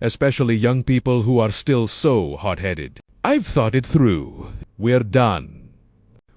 especially young people who are still so hot-headed. I've thought it through. We're done.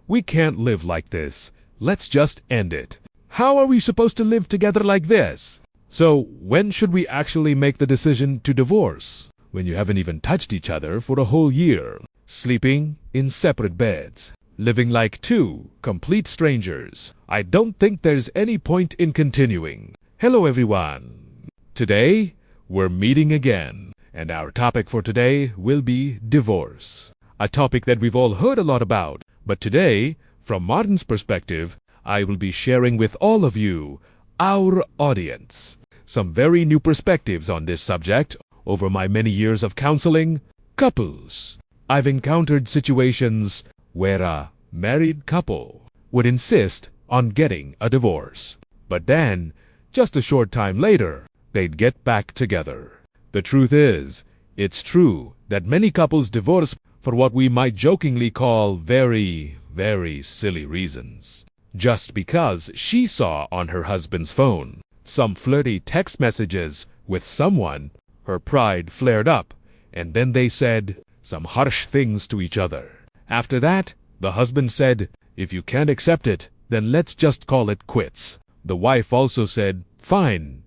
We can't live like this. Let's just end it. How are we supposed to live together like this? So, when should we actually make the decision to divorce? When you haven't even touched each other for a whole year, sleeping in separate beds, living like two complete strangers. I don't think there's any point in continuing. Hello everyone. Today, we're meeting again, and our topic for today will be divorce. A topic that we've all heard a lot about, but today, from Martin's perspective, I will be sharing with all of you, our audience, some very new perspectives on this subject. Over my many years of counseling couples, I've encountered situations where a married couple would insist on getting a divorce. But then, just a short time later, they'd get back together. The truth is, it's true that many couples divorce for what we might jokingly call very, very silly reasons. Just because she saw on her husband's phone some flirty text messages with someone, her pride flared up, and then they said some harsh things to each other. After that, the husband said, "If you can't accept it, then let's just call it quits." The wife also said, "Fine,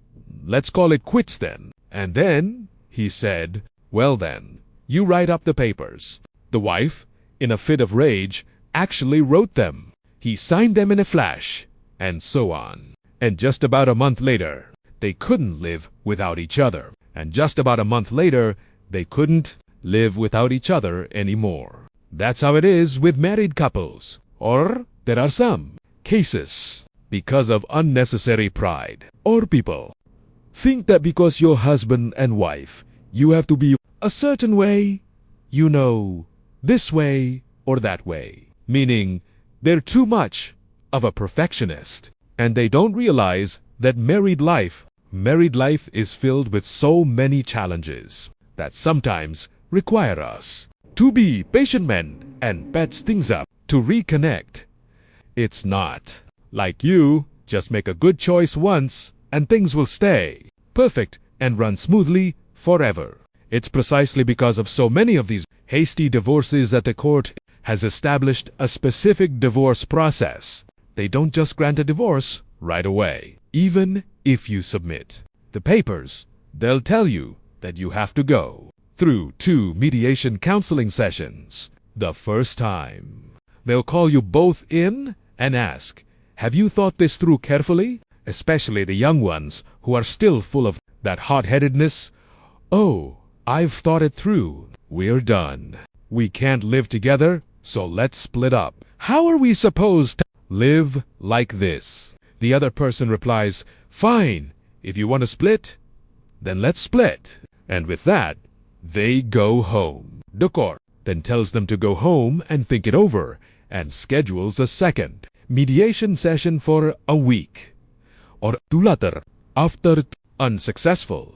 let's call it quits then." And then he said, "Well then, you write up the papers." The wife, in a fit of rage, actually wrote them. He signed them in a flash, and so on. And just about a month later, they couldn't live without each other. And just about a month later, they couldn't live without each other anymore. That's how it is with married couples. Or there are some cases because of unnecessary pride. Or people think that because you're husband and wife, you have to be a certain way, this way or that way. Meaning, they're too much of a perfectionist. And they don't realize that married life is filled with so many challenges that sometimes require us to be patient men and patch things up to reconnect. It's not like you just make a good choice once and things will stay perfect and run smoothly forever. It's precisely because of so many of these hasty divorces that the court has established a specific divorce process. They don't just grant a divorce right away. Even if you submit the papers, they'll tell you that you have to go through 2 mediation counseling sessions. The first time, they'll call you both in and ask, "Have you thought this through carefully?" Especially the young ones who are still full of that hot-headedness. "Oh, I've thought it through. We're done. We can't live together, so let's split up." How are we supposed to live like this? The other person replies, "Fine, if you want to split, then let's split." And with that, they go home. The court then tells them to go home and think it over, and schedules a second mediation session for a week. Or 2 later, after unsuccessful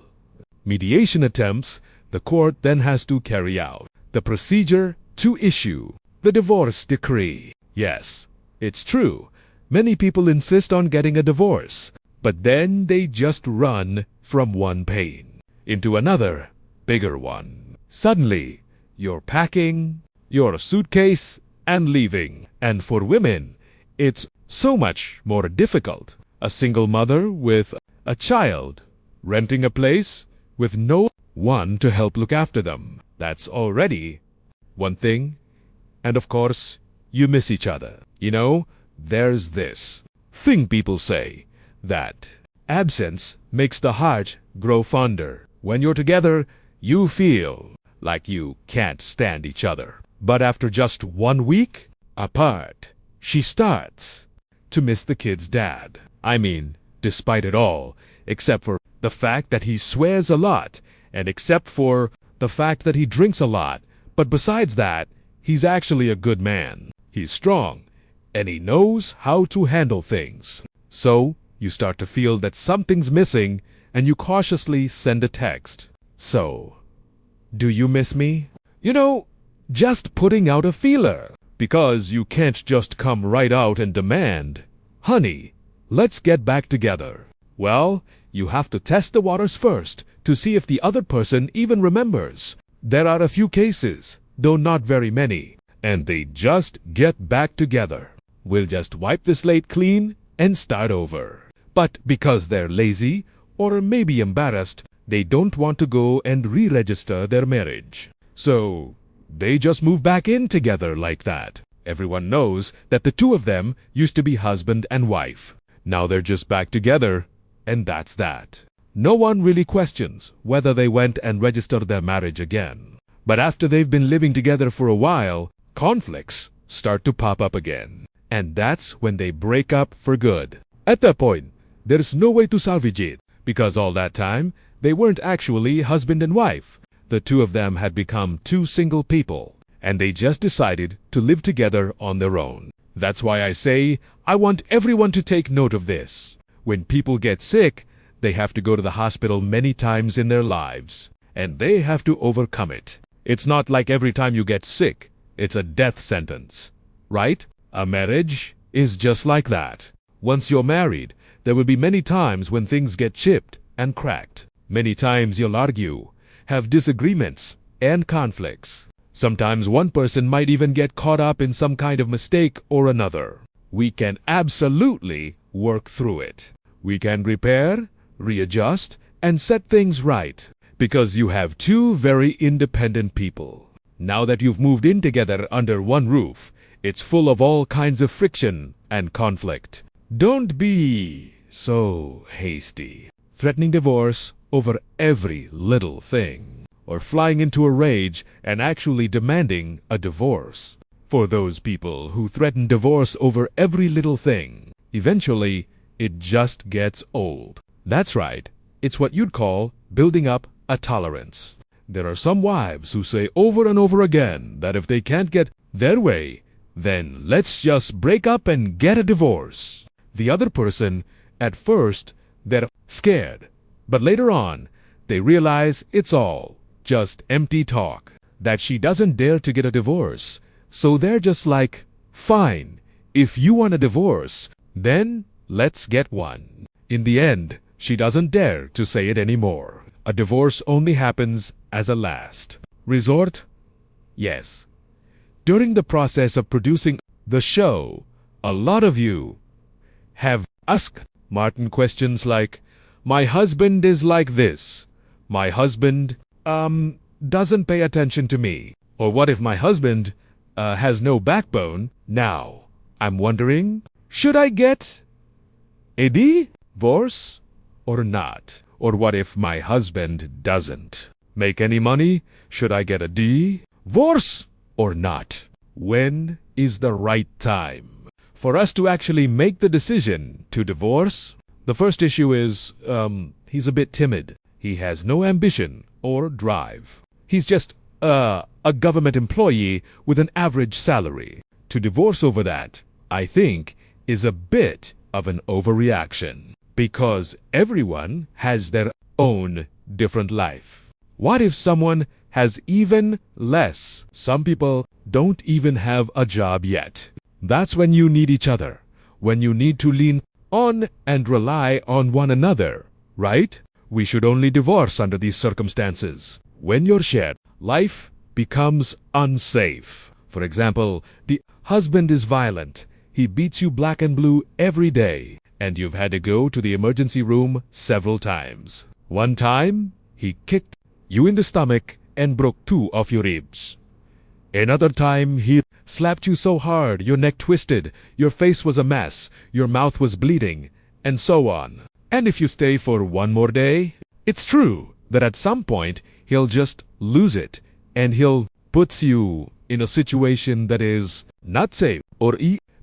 mediation attempts, the court then has to carry out the procedure to issue the divorce decree. Yes, it's true. Many people insist on getting a divorce, but then they just run from one pain into another, bigger one. Suddenly, you're packing your suitcase and leaving. And for women, it's so much more difficult. A single mother with a child, renting a place with no one to help look after them. That's already one thing. And of course, you miss each other. There's this thing people say, that absence makes the heart grow fonder. When you're together, you feel like you can't stand each other. But after just 1 week apart, she starts to miss the kid's dad. I mean, despite it all, except for the fact that he swears a lot, and except for the fact that he drinks a lot. But besides that, he's actually a good man. He's strong, and he knows how to handle things. So, you start to feel that something's missing, and you cautiously send a text. "So, do you miss me?" Just putting out a feeler. Because you can't just come right out and demand, "Honey, let's get back together." Well, you have to test the waters first to see if the other person even remembers. There are a few cases, though not very many, and they just get back together. We'll just wipe the slate clean and start over. But because they're lazy, or maybe embarrassed, they don't want to go and re-register their marriage. So they just move back in together like that. Everyone knows that the two of them used to be husband and wife. Now they're just back together, and that's that. No one really questions whether they went and registered their marriage again. But after they've been living together for a while, conflicts start to pop up again. And that's when they break up for good. At that point, there's no way to salvage it, because all that time, they weren't actually husband and wife. The two of them had become two single people, and they just decided to live together on their own. That's why I say, I want everyone to take note of this. When people get sick, they have to go to the hospital many times in their lives, and they have to overcome it. It's not like every time you get sick, it's a death sentence, right? A marriage is just like that. Once you're married, there will be many times when things get chipped and cracked. Many times you'll argue, have disagreements and conflicts. Sometimes one person might even get caught up in some kind of mistake or another. We can absolutely work through it. We can repair, readjust, and set things right, because you have two very independent people. Now that you've moved in together under one roof, it's full of all kinds of friction and conflict. Don't be so hasty, threatening divorce over every little thing, or flying into a rage and actually demanding a divorce. For those people who threaten divorce over every little thing, eventually it just gets old. That's right, it's what you'd call building up a tolerance. There are some wives who say over and over again that if they can't get their way, then let's just break up and get a divorce. The other person, at first, they're scared, but later on, they realize it's all just empty talk, that she doesn't dare to get a divorce. So they're just like, fine, if you want a divorce, then let's get one. In the end, she doesn't dare to say it anymore. A divorce only happens as a last resort. Yes. During the process of producing the show, a lot of you have asked Martin questions like, my husband is like this. My husband, doesn't pay attention to me. Or what if my husband, has no backbone? Now, I'm wondering, should I get a divorce or not? Or what if my husband doesn't make any money? Should I get a divorce or not? When is the right time for us to actually make the decision to divorce? The first issue is, he's a bit timid. He has no ambition or drive. He's just a government employee with an average salary. To divorce over that, I think, is a bit of an overreaction, because everyone has their own different life. What if someone has even less? Some people don't even have a job yet. That's when you need each other, when you need to lean on and rely on one another, right? We should only divorce under these circumstances. When you're shared, life becomes unsafe. For example, the husband is violent. He beats you black and blue every day, and you've had to go to the emergency room several times. One time, he kicked you in the stomach and broke 2 of your ribs. Another time, he slapped you so hard your neck twisted, your face was a mess, your mouth was bleeding, and so on. And if you stay for one more day, it's true that at some point he'll just lose it, and he'll put you in a situation that is not safe.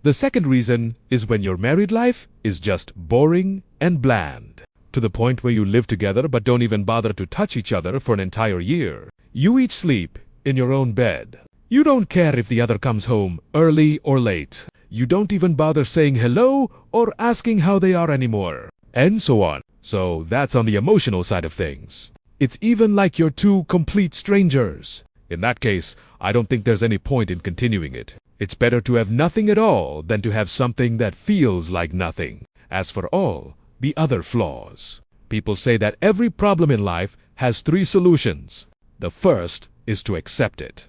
The second reason is when your married life is just boring and bland, to the point where you live together but don't even bother to touch each other for an entire year. You each sleep in your own bed. You don't care if the other comes home early or late. You don't even bother saying hello or asking how they are anymore, and so on. So that's on the emotional side of things. It's even like you're two complete strangers. In that case, I don't think there's any point in continuing it. It's better to have nothing at all than to have something that feels like nothing. As for all the other flaws, people say that every problem in life has three solutions. The first is to accept it.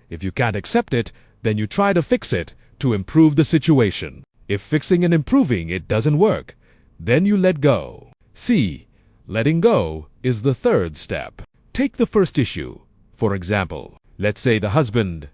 If you can't accept it, then you try to fix it to improve the situation. If fixing and improving it doesn't work, then you let go. See, letting go is the third step. Take the first issue. For example, let's say the husband,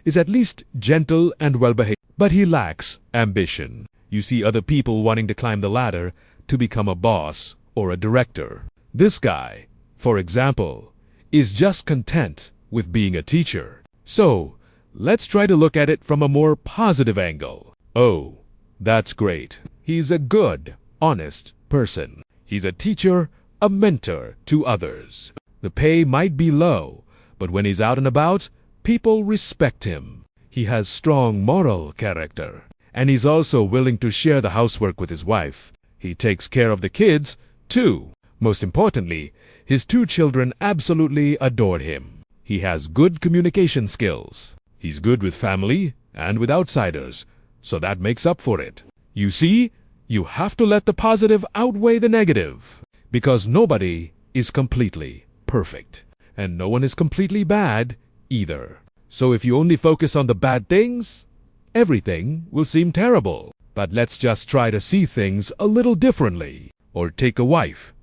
is at least gentle and well-behaved, but he lacks ambition. You see other people wanting to climb the ladder to become a boss or a director. This guy, for example, is just content with being a teacher. So, let's try to look at it from a more positive angle. Oh, that's great. He's a good, honest person. He's a teacher, a mentor to others. The pay might be low, but when he's out and about, people respect him. He has strong moral character, and he's also willing to share the housework with his wife. He takes care of the kids, too. Most importantly, his two children absolutely adore him. He has good communication skills. He's good with family and with outsiders, so that makes up for it. You see, you have to let the positive outweigh the negative, because nobody is completely perfect, and no one is completely bad either. So if you only focus on the bad things, everything will seem terrible. But let's just try to see things a little differently. Or take a wife.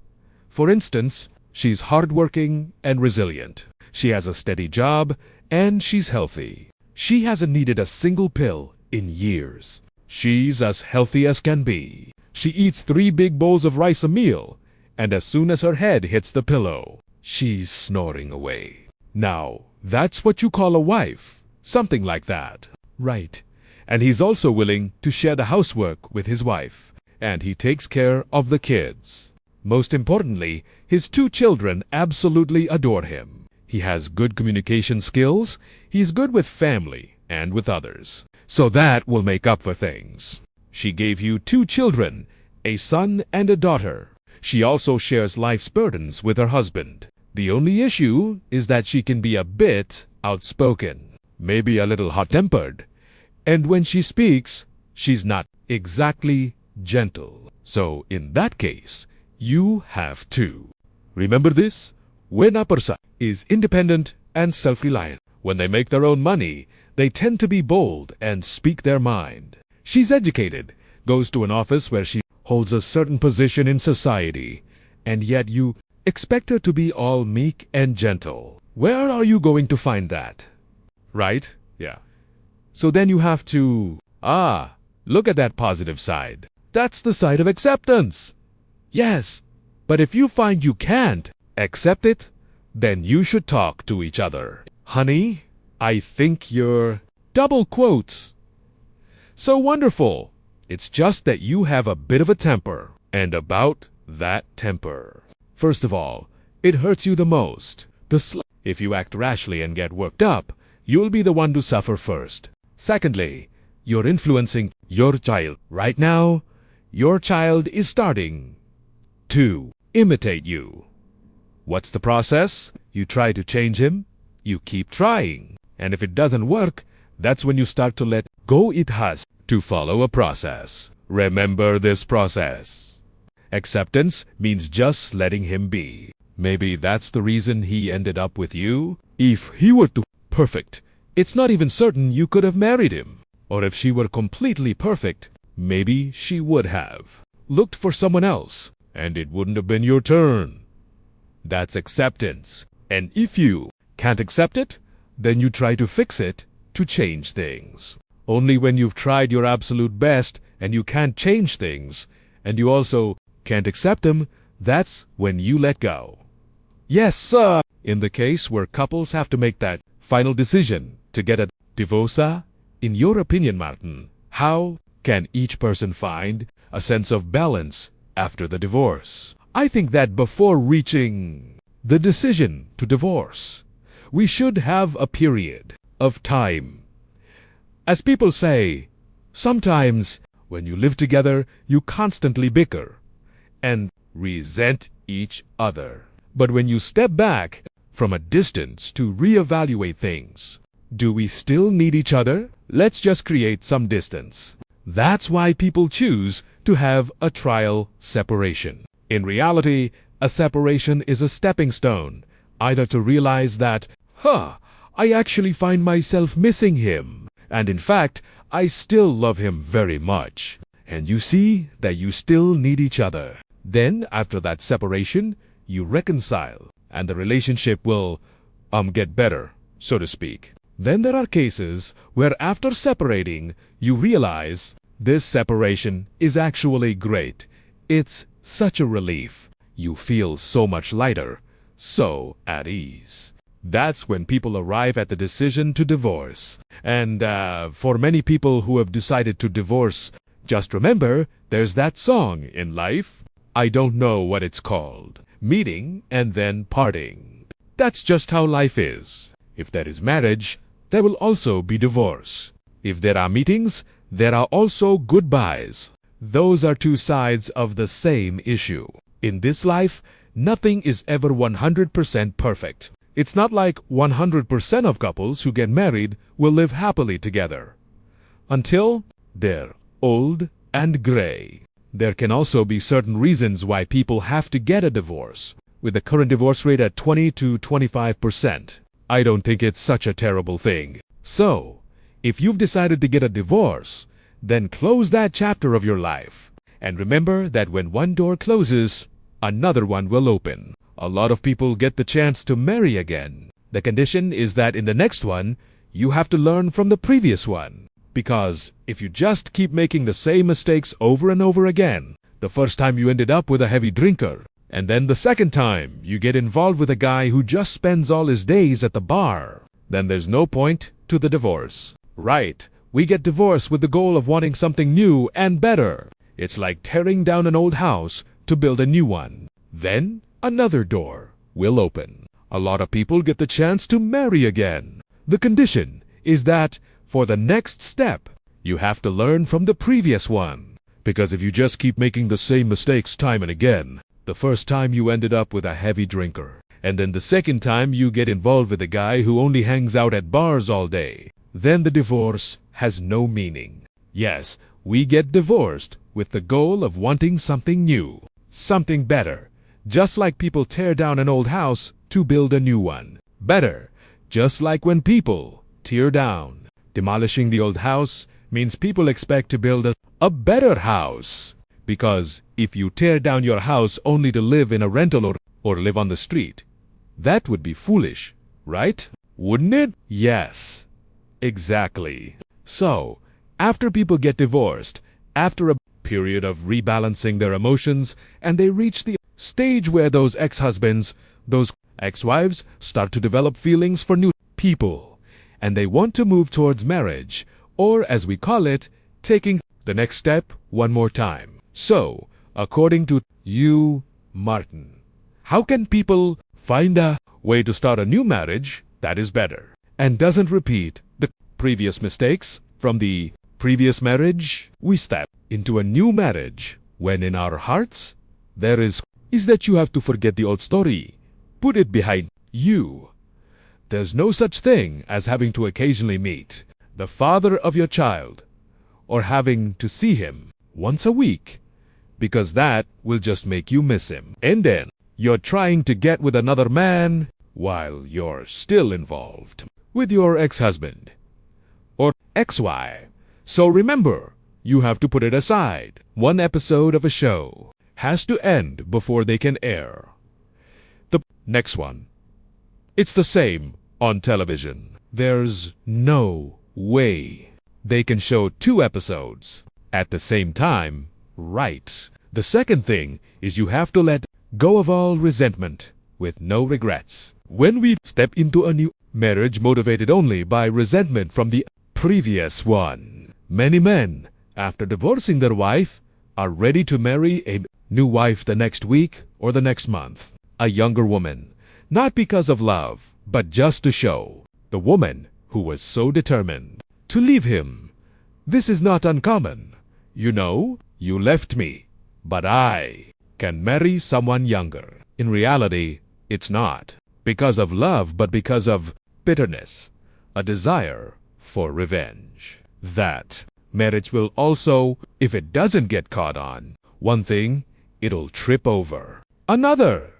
For instance, she's hardworking and resilient. She has a steady job, and she's healthy. She hasn't needed a single pill in years. She's as healthy as can be. She eats 3 big bowls of rice a meal, and as soon as her head hits the pillow, she's snoring away. Now, that's what you call a wife. Something like that. Right. And he's also willing to share the housework with his wife. And he takes care of the kids. Most importantly, his 2 children absolutely adore him. He has good communication skills. He's good with family and with others. So that will make up for things. She gave you 2 children, a son and a daughter. She also shares life's burdens with her husband. The only issue is that she can be a bit outspoken, maybe a little hot-tempered, and when she speaks, she's not exactly gentle. So in that case, you have to. Remember this? When a person is independent and self-reliant, when they make their own money, they tend to be bold and speak their mind. She's educated, goes to an office where she holds a certain position in society, and yet you expect her to be all meek and gentle. Where are you going to find that? Right? Yeah. So then you have to, look at that positive side. That's the side of acceptance. Yes, but if you find you can't accept it, then you should talk to each other. Honey, I think you're double quotes. So wonderful. It's just that you have a bit of a temper, and about that temper. First of all, it hurts you the most. If you act rashly and get worked up, you'll be the one to suffer first. Secondly, you're influencing your child. Right now, your child is starting to imitate you. What's the process? You try to change him. You keep trying. And if it doesn't work, that's when you start to let go. It has to follow a process. Remember this process. Acceptance means just letting him be. Maybe that's the reason he ended up with you. If he were too perfect, it's not even certain you could have married him. Or if she were completely perfect, maybe she would have looked for someone else, and it wouldn't have been your turn. That's acceptance. And if you can't accept it, then you try to fix it to change things. Only when you've tried your absolute best and you can't change things, and you also can't accept them, that's when you let go. Yes, sir. In the case where couples have to make that final decision to get a divorce, in your opinion, Martin, how can each person find a sense of balance after the divorce? I think that before reaching the decision to divorce, we should have a period of time. As people say, sometimes when you live together, you constantly bicker and resent each other. But when you step back from a distance to reevaluate things, do we still need each other? Let's just create some distance. That's why people choose to have a trial separation. In reality, A separation is a stepping stone, either to realize that, I actually find myself missing him, and in fact, I still love him very much. And you see that you still need each other. Then, after that separation, you reconcile, and the relationship will, get better, so to speak. Then there are cases where after separating, you realize this separation is actually great. It's such a relief. You feel so much lighter, so at ease. That's when people arrive at the decision to divorce. And for many people who have decided to divorce, just remember, there's that song in life. I don't know what it's called. Meeting and then parting. That's just how life is. If there is marriage, there will also be divorce. If there are meetings, there are also goodbyes. Those are two sides of the same issue. In this life, nothing is ever 100% perfect. It's not like 100% of couples who get married will live happily together until they're old and gray. There can also be certain reasons why people have to get a divorce. With the current divorce rate at 20 to 25%, I don't think it's such a terrible thing. So, if you've decided to get a divorce, then close that chapter of your life. And remember that when one door closes, another one will open. A lot of people get the chance to marry again. The condition is that in the next one, you have to learn from the previous one. Because if you just keep making the same mistakes over and over again, the first time you ended up with a heavy drinker, and then the second time you get involved with a guy who just spends all his days at the bar, then there's no point to the divorce. Right, we get divorced with the goal of wanting something new and better. It's like tearing down an old house to build a new one. Then another door will open. A lot of people get the chance to marry again. The condition is that for the next step, you have to learn from the previous one. Because if you just keep making the same mistakes time and again, the first time you ended up with a heavy drinker, and then the second time you get involved with a guy who only hangs out at bars all day, then the divorce has no meaning. Yes, we get divorced with the goal of wanting something new, something better. Just like people tear down an old house to build a new one. Better, just like when people tear down. Demolishing the old house means people expect to build a better house. Because if you tear down your house only to live in a rental or live on the street, that would be foolish, right? Wouldn't it? Yes, exactly. So, after people get divorced, after a period of rebalancing their emotions, and they reach the stage where those ex-husbands, those ex-wives start to develop feelings for new people, and they want to move towards marriage, or as we call it, taking the next step one more time. So, according to you, Martin, how can people find a way to start a new marriage that is better and doesn't repeat the previous mistakes from the previous marriage? We step into a new marriage when in our hearts there is that you have to forget the old story, put it behind you. There's no such thing as having to occasionally meet the father of your child or having to see him once a week, because that will just make you miss him. And then you're trying to get with another man while you're still involved with your ex-husband or ex-wife. So remember, you have to put it aside. One episode of a show has to end before they can air the next one. It's the same on television. There's no way they can show 2 episodes at the same time, right? The second thing is you have to let go of all resentment with no regrets. When we step into a new marriage motivated only by resentment from the previous one, many men, after divorcing their wife, are ready to marry a new wife the next week or the next month. A younger woman, not because of love, but just to show the woman who was so determined to leave him. This is not uncommon. You know, you left me, but I can marry someone younger. In reality, it's not because of love, but because of bitterness, a desire for revenge. That marriage will also, if it doesn't get caught on, one thing, it'll trip over another.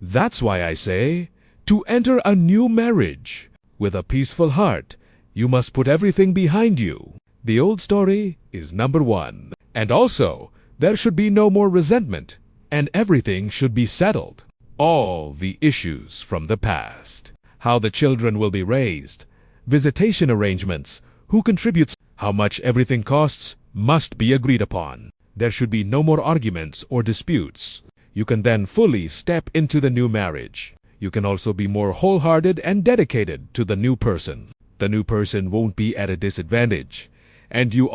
That's why I say, to enter a new marriage with a peaceful heart, you must put everything behind you. The old story is number one. And also, there should be no more resentment, and everything should be settled. All the issues from the past, how the children will be raised, visitation arrangements, who contributes, how much everything costs, must be agreed upon. There should be no more arguments or disputes. You can then fully step into the new marriage. You can also be more wholehearted and dedicated to the new person. The new person won't be at a disadvantage. And you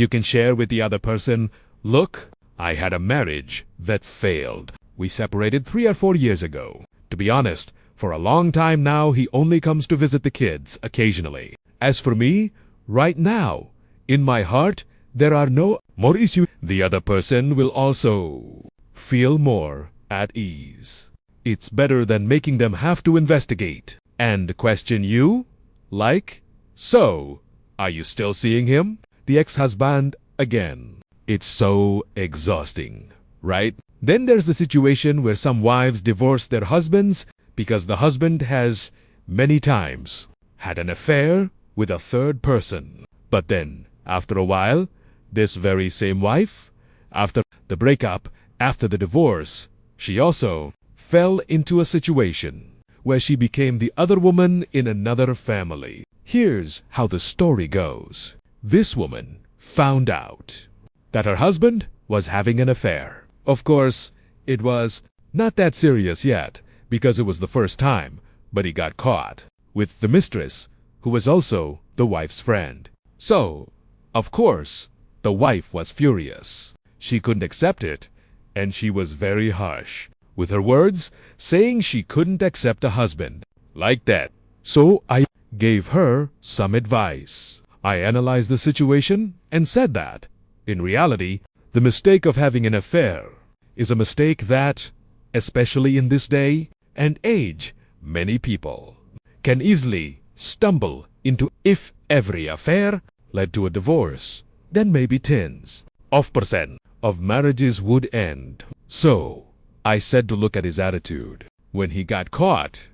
can share with the other person, look, I had a marriage that failed. We separated 3 or 4 years ago. To be honest, for a long time now, he only comes to visit the kids occasionally. As for me, right now, in my heart, there are no more issues. The other person will also feel more at ease. It's better than making them have to investigate and question you. Like, so, are you still seeing him? The ex-husband again. It's so exhausting, right? Then there's the situation where some wives divorce their husbands because the husband has many times had an affair with a third person. But then, after a while, this very same wife, after the breakup, after the divorce, she also fell into a situation where she became the other woman in another family. Here's how the story goes. This woman found out that her husband was having an affair. Of course, it was not that serious yet, because it was the first time, but he got caught with the mistress, who was also the wife's friend. So, of course, the wife was furious. She couldn't accept it, and she was very harsh with her words, saying she couldn't accept a husband like that. So I gave her some advice. I analyzed the situation and said that, in reality, the mistake of having an affair is a mistake that, especially in this day and age, many people can easily stumble into. If every affair led to a divorce, then maybe tens of percent of marriages would end. So, I said to look at his attitude. When he got caught,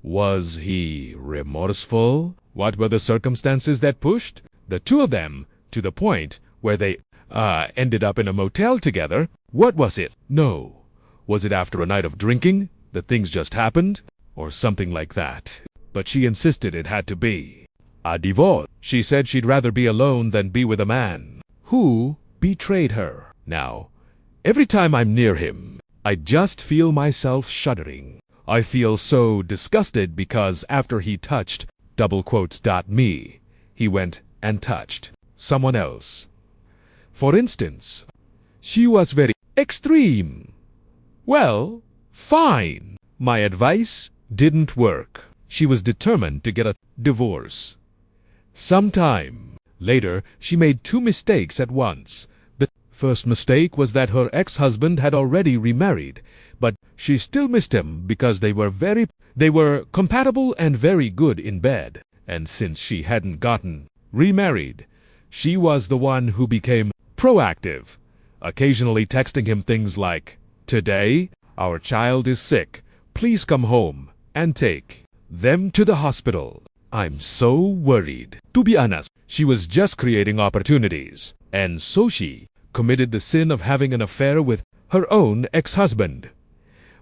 was he remorseful? What were the circumstances that pushed the two of them to the point where they ended up in a motel together? What was it? No. Was it after a night of drinking that things just happened? Or something like that? But she insisted it had to be a divorce. She said she'd rather be alone than be with a man who betrayed her. Now, every time I'm near him, I just feel myself shuddering. I feel so disgusted because after he touched me, he went and touched someone else. For instance, she was very extreme. Well, fine. My advice didn't work. She was determined to get a divorce. Sometime later, she made 2 mistakes at once. The first mistake was that her ex-husband had already remarried, but she still missed him because they were compatible and very good in bed. And since she hadn't gotten remarried, she was the one who became proactive, occasionally texting him things like, "Today, our child is sick. Please come home and take them to the hospital. I'm so worried." To be honest, she was just creating opportunities. And so she committed the sin of having an affair with her own ex-husband.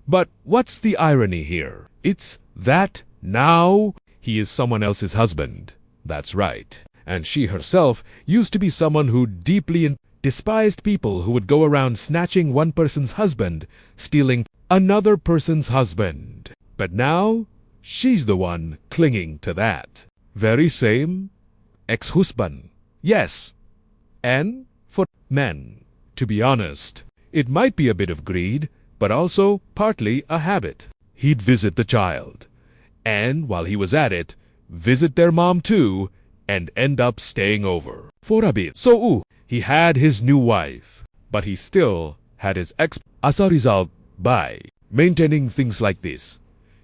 But what's the irony here? It's that now he is someone else's husband. That's right. And she herself used to be someone who deeply despised people who would go around snatching one person's husband, stealing another person's husband. But now, she's the one clinging to that very same ex-husband. Yes. And for men, to be honest, it might be a bit of greed, but also partly a habit. He'd visit the child, and while he was at it, visit their mom too, and end up staying over for a bit. So, he had his new wife, but he still had his ex. As a result, by maintaining things like this,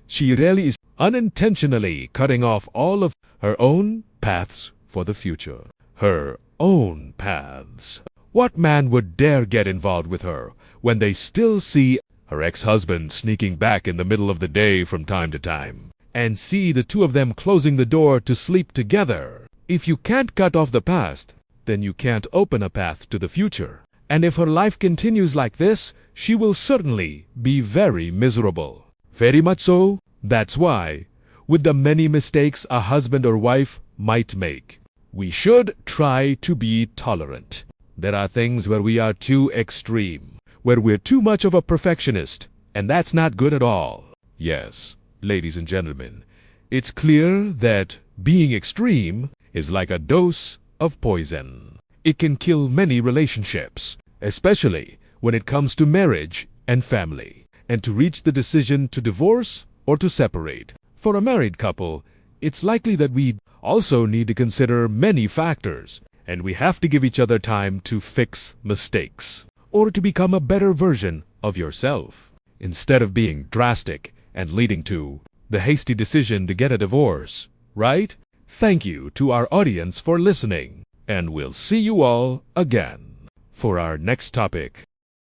she really is unintentionally cutting off all of her own paths for the future. Her own paths. What man would dare get involved with her when they still see her ex-husband sneaking back in the middle of the day from time to time, and see the two of them closing the door to sleep together. If you can't cut off the past, then you can't open a path to the future. And if her life continues like this, she will certainly be very miserable. Very much so. That's why, with the many mistakes a husband or wife might make, we should try to be tolerant. There are things where we are too extreme, where we're too much of a perfectionist, and that's not good at all. Yes, ladies and gentlemen, it's clear that being extreme is like a dose of poison. It can kill many relationships, especially when it comes to marriage and family, and to reach the decision to divorce or to separate. For a married couple, it's likely that we also need to consider many factors, and we have to give each other time to fix mistakes, or to become a better version of yourself, instead of being drastic and leading to the hasty decision to get a divorce, right? Thank you to our audience for listening, and we'll see you all again for our next topic.